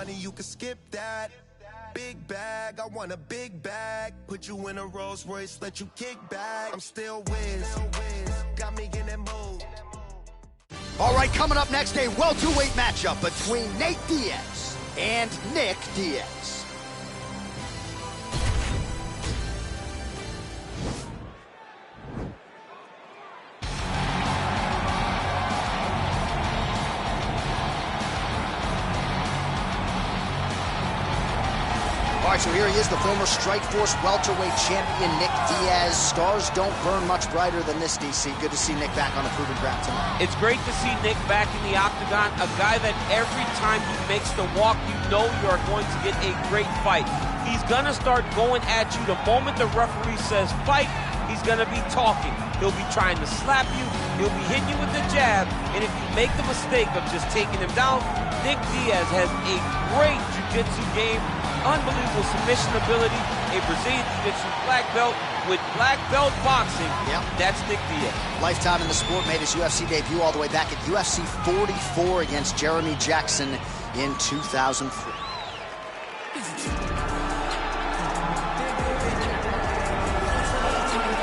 money, you can skip that. Big bag, I want a big bag. Put you in a Rolls Royce, let you kick back. I'm still Wiz, got me in that mood. All right, coming up next, a welterweight matchup between Nate Diaz and Nick Diaz. All right, so here he is, the former Strikeforce welterweight champion, Nick Diaz. Stars don't burn much brighter than this, DC. Good to see Nick back on the proven ground tonight. It's great to see Nick back in the octagon, a guy that every time he makes the walk, you know you are going to get a great fight. He's going to start going at you the moment the referee says fight. He's going to be talking. He'll be trying to slap you. He'll be hitting you with the jab. And if you make the mistake of just taking him down, Nick Diaz has a great jiu-jitsu game. Unbelievable submission ability, a Brazilian Jiu-Jitsu black belt with black belt boxing. Yep. That's Nick Diaz. Lifetime in the sport, made his UFC debut all the way back at UFC 44 against Jeremy Jackson in 2003.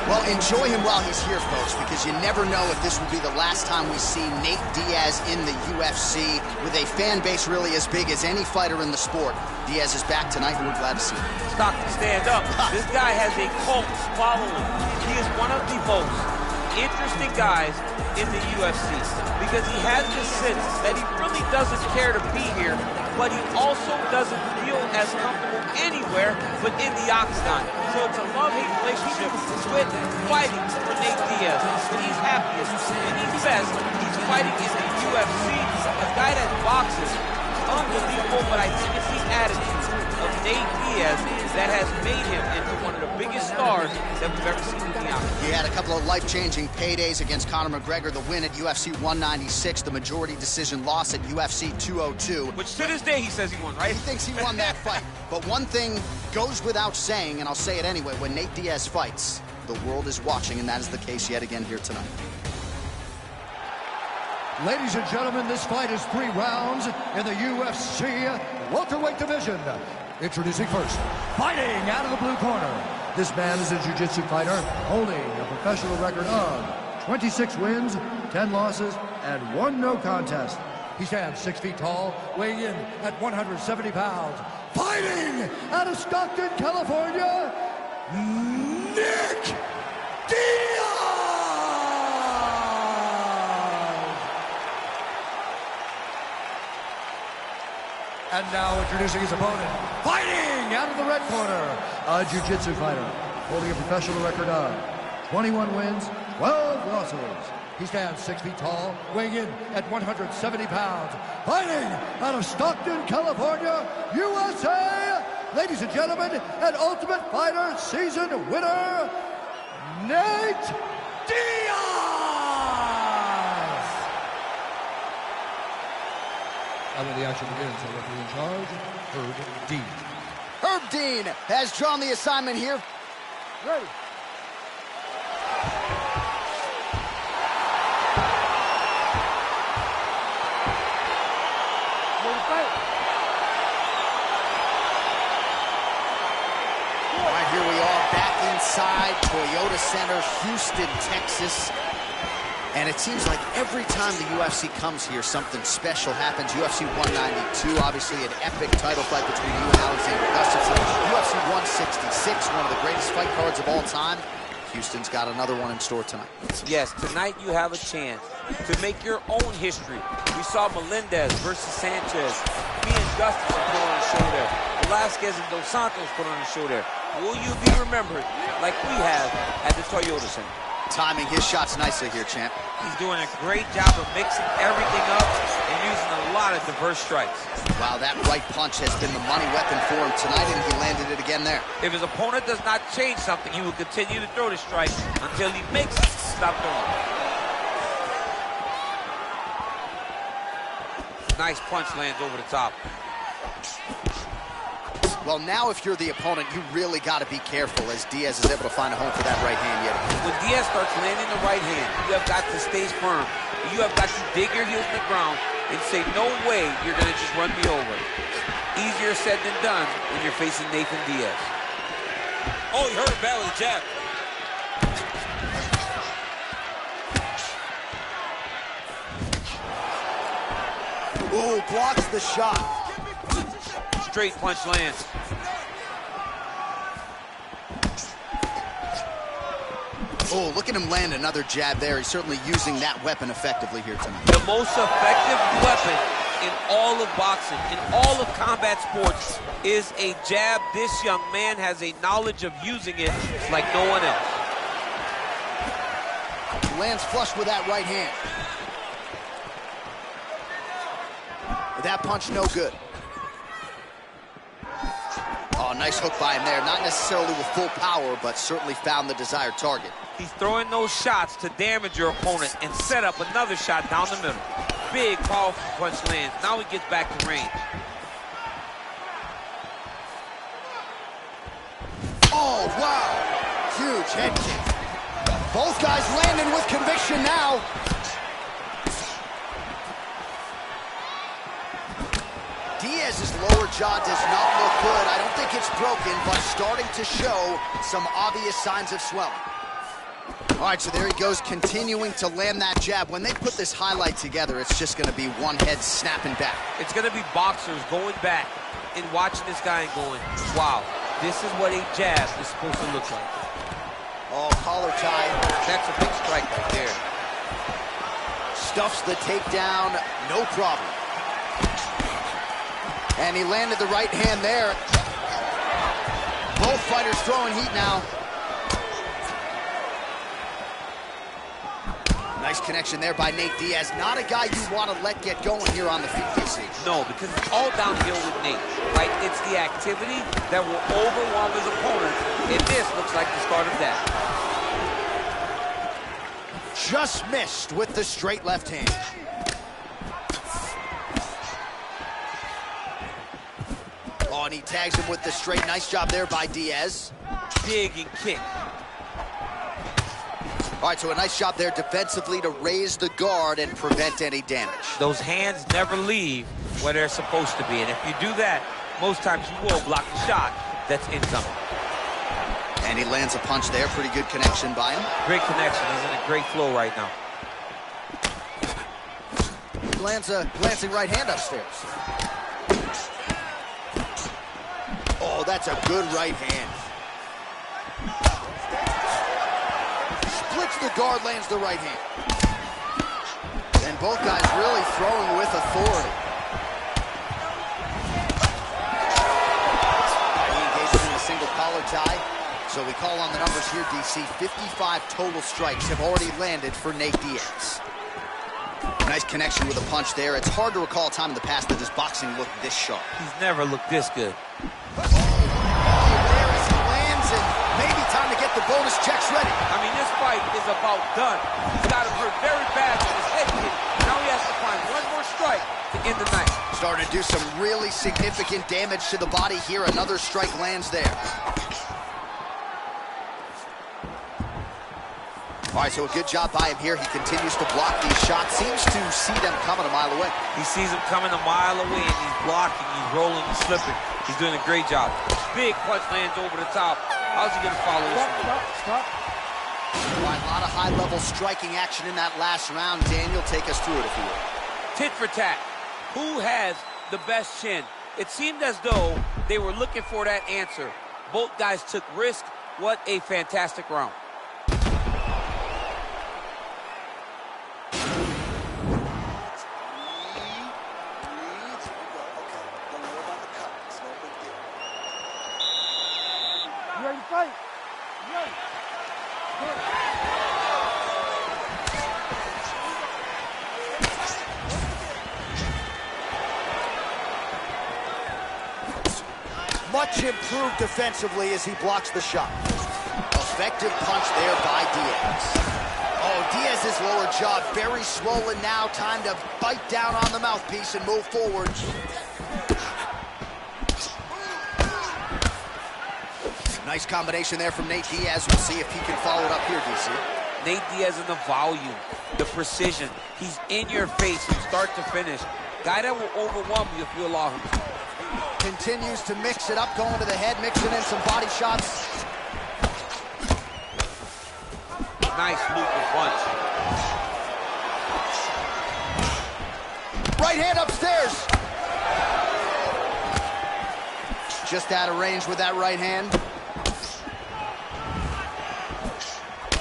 Well, enjoy him while he's here, folks, because you never know if this will be the last time we see Nate Diaz in the UFC with a fan base really as big as any fighter in the sport. Diaz is back tonight, and we're glad to see him. Stop and stand up. This guy has a cult following. He is one of the most interesting guys in the UFC because he has this sense that he really doesn't care to be here, but he also doesn't feel as comfortable anywhere but in the octagon. So it's a love-hate relationship with fighting for Nate Diaz. When he's happiest, when he's best, he's fighting in the UFC. A guy that boxes, unbelievable, but I think it's the attitude of Nate Diaz that has made him into one of the biggest stars that we've ever seen in the octagon. He had a couple of life-changing paydays against Conor McGregor, the win at UFC 196, the majority decision loss at UFC 202. Which to this day he says he won, right? He thinks he won that fight. But one thing goes without saying, and I'll say it anyway, when Nate Diaz fights, the world is watching, and that is the case yet again here tonight. Ladies and gentlemen, this fight is 3 rounds in the UFC welterweight division. Introducing first, fighting out of the blue corner. This man is a jiu-jitsu fighter holding a professional record of 26 wins, 10 losses, and 1 no contest. He stands 6 feet tall, weighing in at 170 pounds. Fighting out of Stockton, California, Nick Diaz! And now introducing his opponent, fighting out of the red corner, a jiu-jitsu fighter, holding a professional record of 21 wins, 12 losses. He stands 6 feet tall, weighing in at 170 pounds, fighting out of Stockton, California, USA. Ladies and gentlemen, an Ultimate Fighter season winner, Nate Diaz! And when the action begins, the referee in charge, Herb Dean. Herb Dean has drawn the assignment here. Ready. All right, here we are back inside Toyota Center, Houston, Texas. And it seems like every time the UFC comes here, something special happens. UFC 192, obviously an epic title fight between you and Alexander Gustafsson. UFC 166, one of the greatest fight cards of all time. Houston's got another one in store tonight. Yes, tonight you have a chance to make your own history. We saw Melendez versus Sanchez. Me and Gustafsson put on a show there. Velasquez and Dos Santos put on a show there. Will you be remembered like we have at the Toyota Center? Timing his shots nicely here, champ. He's doing a great job of mixing everything up and using a lot of diverse strikes. Wow, that right punch has been the money weapon for him tonight, and he landed it again there. If his opponent does not change something, he will continue to throw the strike until he makes it stop throwing. Nice punch lands over the top. Well, now if you're the opponent, you really got to be careful as Diaz is able to find a home for that right hand yet again. When Diaz starts landing the right hand, you have got to stay firm. You have got to dig your heels in the ground and say, no way you're going to just run me over. Easier said than done when you're facing Nathan Diaz. Oh, he hurt him badly, the jab. Ooh, blocks the shot. Straight punch lands. Oh, look at him land another jab there. He's certainly using that weapon effectively here tonight. The most effective weapon in all of boxing, in all of combat sports, is a jab. This young man has a knowledge of using it like no one else. He lands flush with that right hand. That punch no good. Oh, nice hook by him there. Not necessarily with full power, but certainly found the desired target. He's throwing those shots to damage your opponent and set up another shot down the middle. Big, powerful punch lands. Now he gets back to range. Oh, wow. Huge head kick. Both guys landing with conviction now. Diaz's lower jaw does not look good. I don't think it's broken, but starting to show some obvious signs of swelling. All right, so there he goes, continuing to land that jab. When they put this highlight together, it's just going to be one head snapping back. It's going to be boxers going back and watching this guy and going, wow, this is what a jab is supposed to look like. Oh, collar tie. That's a big strike right there. Stuffs the takedown, no problem. And he landed the right hand there. Both fighters throwing heat now. Nice connection there by Nate Diaz. Not a guy you want to let get going here on the feet, DC. No, because it's all downhill with Nate, right? It's the activity that will overwhelm his opponent, and this looks like the start of that. Just missed with the straight left hand. Oh, and he tags him with the straight. Nice job there by Diaz. Dig and kick. All right, so a nice job there defensively to raise the guard and prevent any damage. Those hands never leave where they're supposed to be, and if you do that, most times you will block the shot that's incoming. And he lands a punch there. Pretty good connection by him. Great connection. He's in a great flow right now. He lands a glancing right hand upstairs. Oh, that's a good right hand. Splits the guard, lands the right hand. And both guys really throwing with authority. He engages in a single collar tie. So we call on the numbers here, DC. 55 total strikes have already landed for Nate Diaz. Nice connection with a punch there. It's hard to recall a time in the past that his boxing looked this sharp. He's never looked this good. Oh, there as he lands, and maybe time to get the bonus checks ready. I mean, this fight is about done. He's got him hurt very bad with his head hit. Now he has to find one more strike to end the night. Starting to do some really significant damage to the body here. Another strike lands there. All right, so a good job by him here. He continues to block these shots. Seems to see them coming a mile away. He sees them coming a mile away, and he's blocking, he's rolling, he's slipping. He's doing a great job. Big punch lands over the top. How's he going to follow this? Stop. All right, a lot of high-level striking action in that last round. Daniel, take us through it if you will. Tit for tat. Who has the best chin? It seemed as though they were looking for that answer. Both guys took risk. What a fantastic round. You ready to fight? You ready? Much improved defensively as he blocks the shot. Effective punch there by Diaz. Oh, Diaz's lower jaw very swollen now. Time to bite down on the mouthpiece and move forward. Nice combination there from Nate Diaz. We'll see if he can follow it up here, DC. Nate Diaz in the volume, the precision. He's in your face from start to finish. Guy that will overwhelm you if you allow him to. Continues to mix it up, going to the head, mixing in some body shots. Nice looping punch. Right hand upstairs. Just out of range with that right hand.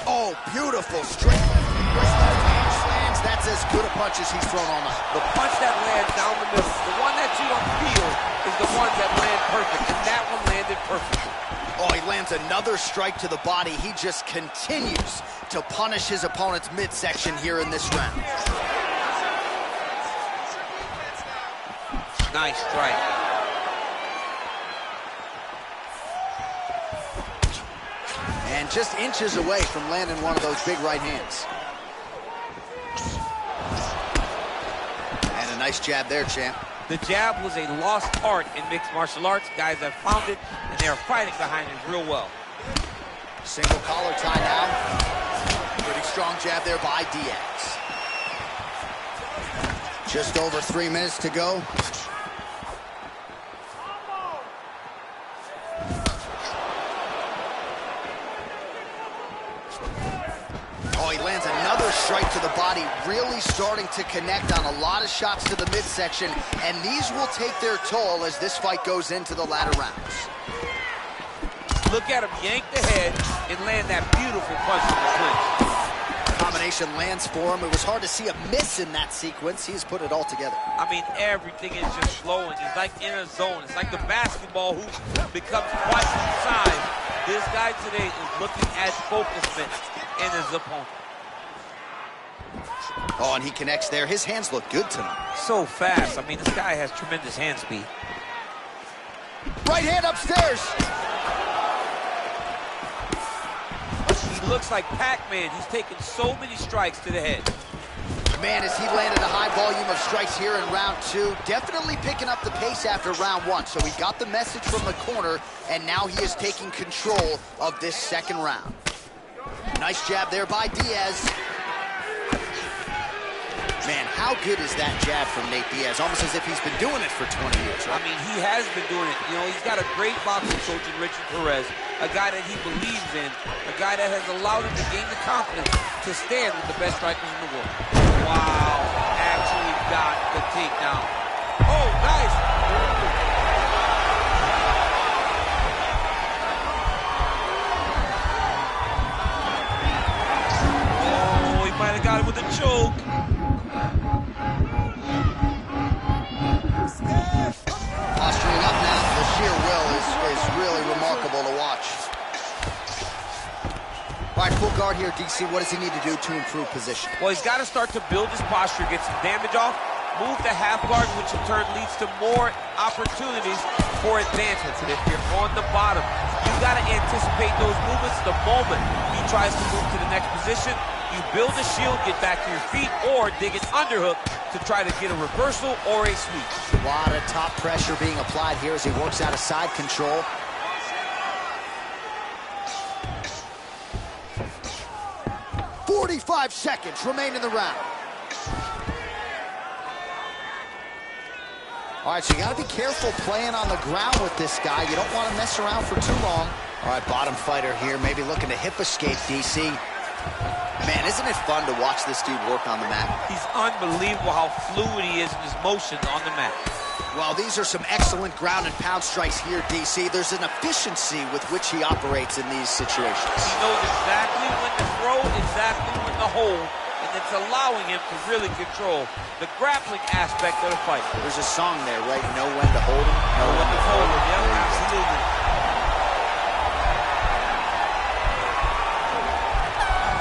Oh, beautiful straight slams. That's as good a punch as he's thrown all night. The punch that lands down the middle, the one that you don't feel, is the one that lands perfect, and that one landed perfect. Oh, he lands another strike to the body. He just continues to punish his opponent's midsection here in this round. Nice strike. And just inches away from landing one of those big right hands. And a nice jab there, champ. The jab was a lost art in mixed martial arts. Guys have found it, and they are fighting behind it real well. Single collar tie now. Pretty strong jab there by Diaz. Just over 3 minutes to go. Oh, he lands another strike to the body, really starting to connect on a lot of shots to the midsection, and these will take their toll as this fight goes into the latter rounds. Look at him yank the head and land that beautiful punch in the clinch. Combination lands for him. It was hard to see a miss in that sequence. He's put it all together. I mean, everything is just flowing. It's like in a zone. It's like the basketball hoop becomes twice the size. This guy today is looking at focusment in his opponent. Oh, and he connects there. His hands look good tonight. So fast. I mean, this guy has tremendous hand speed. Right hand upstairs. He looks like Pac-Man. He's taken so many strikes to the head. Man, as he landed a high volume of strikes here in round two, definitely picking up the pace after round one. So he got the message from the corner, and now he is taking control of this second round. Nice jab there by Diaz. Man, how good is that jab from Nate Diaz? Almost as if he's been doing it for 20 years, right? I mean, he has been doing it. You know, he's got a great boxing coach in Richard Perez, a guy that he believes in, a guy that has allowed him to gain the confidence to stand with the best strikers in the world. Wow, actually got the takedown. Oh, nice. Oh, he might have got it with a choke. Posturing up now. The sheer will is really remarkable to watch. All right, full guard here, DC. What does he need to do to improve position? Well, he's got to start to build his posture, get some damage off, move the half guard, which in turn leads to more opportunities for advancements. And if you're on the bottom, you got to anticipate those movements the moment he tries to move to the next position. You build a shield, get back to your feet, or dig an underhook to try to get a reversal or a sweep. A lot of top pressure being applied here as he works out of side control. "45 seconds remain in the round." All right, so you got to be careful playing on the ground with this guy. You don't want to mess around for too long. All right, bottom fighter here, maybe looking to hip escape, DC. Man, isn't it fun to watch this dude work on the mat? He's unbelievable how fluid he is in his motions on the mat. Well, these are some excellent ground and pound strikes here, DC. There's an efficiency with which he operates in these situations. He knows exactly when to throw, exactly when to hold, and it's allowing him to really control the grappling aspect of the fight. There's a song there, right? Know when to hold him, Know when to hold him. Yeah, absolutely.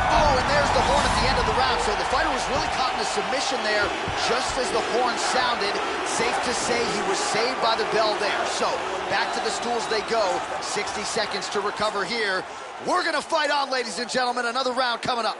Oh, and there's the horn at the end of the round. So the fighter was really caught in a submission there just as the horn sounded. Safe to say he was saved by the bell there. So back to the stools they go. 60 seconds to recover here. We're going to fight on, ladies and gentlemen. Another round coming up.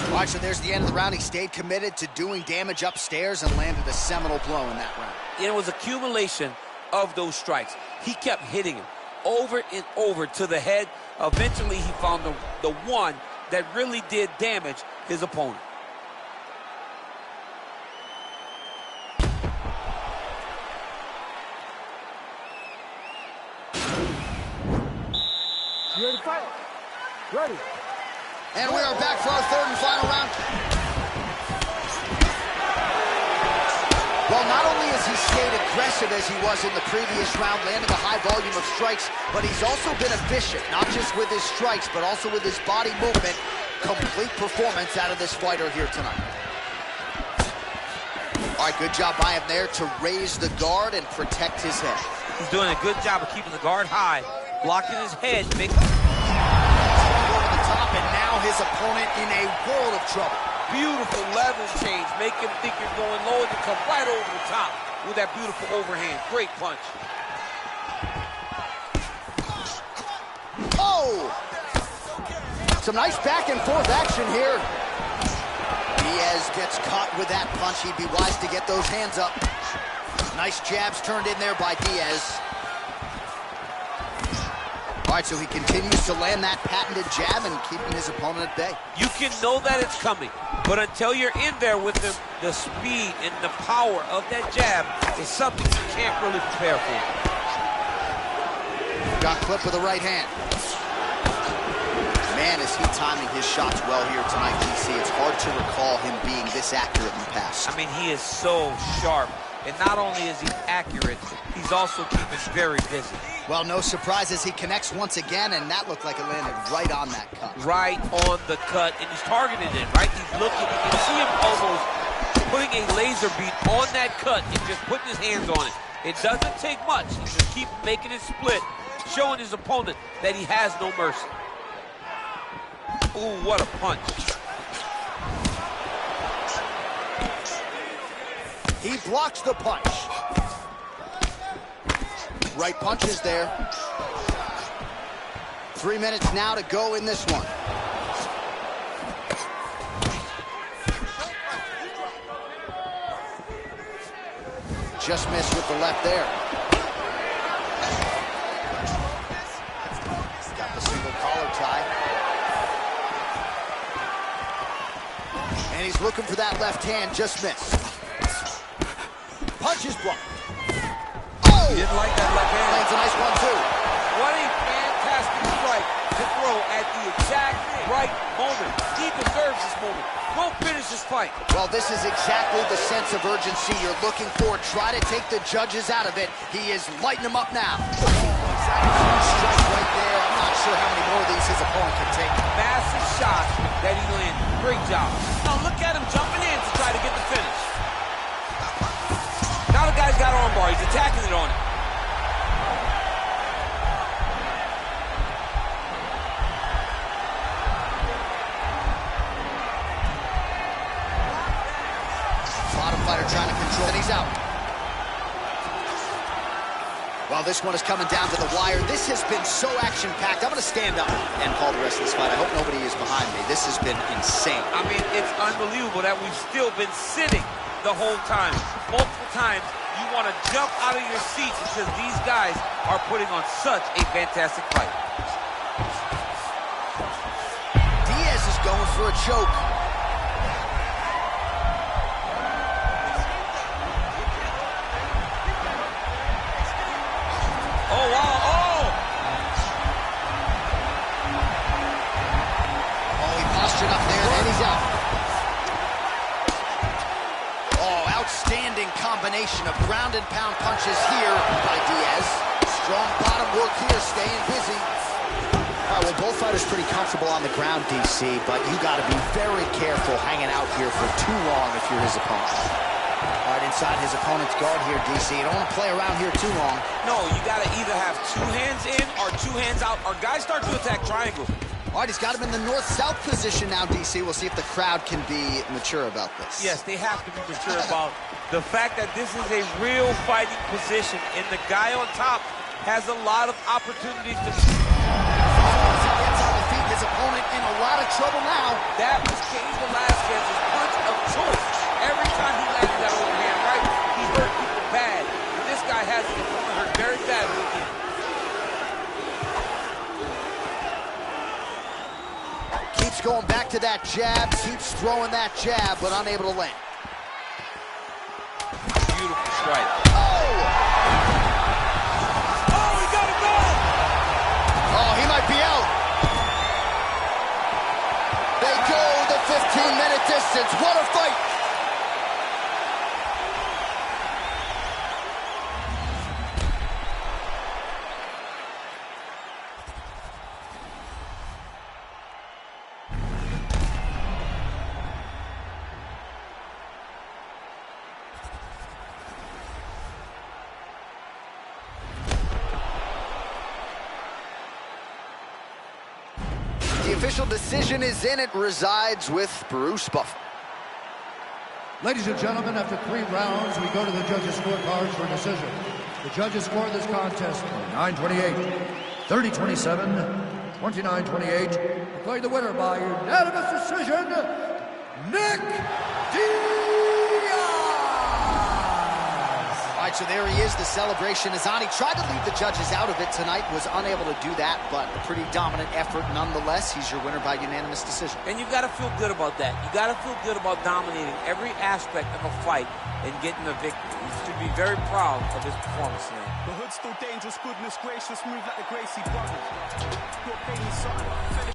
All right, so there's the end of the round. He stayed committed to doing damage upstairs and landed a seminal blow in that round. And it was accumulation of those strikes. He kept hitting him over and over to the head. Eventually, he found the one that really did damage his opponent. You ready to fight? Ready. And we are back for our third and final round. Well, not only has he stayed aggressive as he was in the previous round, landing a high volume of strikes, but he's also been efficient, not just with his strikes, but also with his body movement. Complete performance out of this fighter here tonight. All right, good job by him there to raise the guard and protect his head. He's doing a good job of keeping the guard high, blocking his head, making... Over the top, and now his opponent in a world of trouble. Beautiful level change. Make him think you're going low and you come right over the top with that beautiful overhand. Great punch. Oh! Some nice back and forth action here. Diaz gets caught with that punch. He'd be wise to get those hands up. Nice jabs turned in there by Diaz. All right, so he continues to land that patented jab and keeping his opponent at bay. You can know that it's coming, but until you're in there with him, the speed and the power of that jab is something you can't really prepare for. Got clipped with the right hand. Man, is he timing his shots well here tonight, DC. It's hard to recall him being this accurate in the past. I mean, he is so sharp. And not only is he accurate, he's also keeping very busy. Well, no surprises. He connects once again, and that looked like it landed right on that cut. Right on the cut, and he's targeting it, right? He's looking, you can see him almost putting a laser beam on that cut and just putting his hands on it. It doesn't take much. He just keeps making it split, showing his opponent that he has no mercy. Ooh, what a punch. He blocks the punch. Right punches there. 3 minutes now to go in this one. Just missed with the left there. Got the single collar tie. And he's looking for that left hand, just missed. Punches blocked. Oh! He didn't like that left hand. Lands a nice one, too. What a fantastic strike to throw at the exact right moment. He deserves this moment. Go finish this fight. Well, this is exactly the sense of urgency you're looking for. Try to take the judges out of it. He is lighting them up now. Strike right there. I'm not sure how many more of these his opponent can take. Massive shot that he landed. Great job. Now look at him jumping in to try to get the finish. Now the guy's got armbar. He's attacking it on it. Bottom fighter trying to control, and he's out. Well, this one is coming down to the wire. This has been so action-packed. I'm going to stand up and call the rest of this fight. I hope nobody is behind me. This has been insane. I mean, it's unbelievable that we've still been sitting the whole time. Multiple times, you want to jump out of your seat because these guys are putting on such a fantastic fight. Diaz is going for a choke. Oh, wow, oh! Oh, he postured up there, and he's out. Oh, outstanding combination of ground and pound punches here by Diaz. Strong bottom work here, staying busy. All right, well, both fighters pretty comfortable on the ground, DC, but you got to be very careful hanging out here for too long if you're his opponent. All right, inside his opponent's guard here, DC. You don't want to play around here too long. No, you got to either have two hands in or two hands out, or guys start to attack triangles. All right, he's got him in the north-south position now, DC. We'll see if the crowd can be mature about this. Yes, they have to be mature about the fact that this is a real fighting position, and the guy on top has a lot of opportunities to... As he gets on the feet, his opponent in a lot of trouble now. That was Cain Velasquez's punch of choice. Every time he landed that overhand right, he hurt people bad. And this guy has his opponent hurt very badly again. Keeps going back to that jab, keeps throwing that jab, but unable to land. Beautiful strike. Oh! Oh, he got it done! Oh, he might be out. distance. What a fight! The official decision is in. It resides with Bruce Buffer. Ladies and gentlemen, after 3 rounds, we go to the judges' scorecards for decision. The judges scored this contest 29-28, 30-27, 29-28. Declaring the winner by unanimous decision, Nick Diaz! All right, so there he is. The celebration is on. He tried to leave the judges out of it tonight, was unable to do that, but a pretty dominant effort nonetheless. He's your winner by unanimous decision. And you've got to feel good about that. You got to feel good about dominating every aspect of a fight and getting a victory. You should be very proud of his performance tonight. The hood's still dangerous, goodness gracious, move like the Gracie brothers. You're paying me something.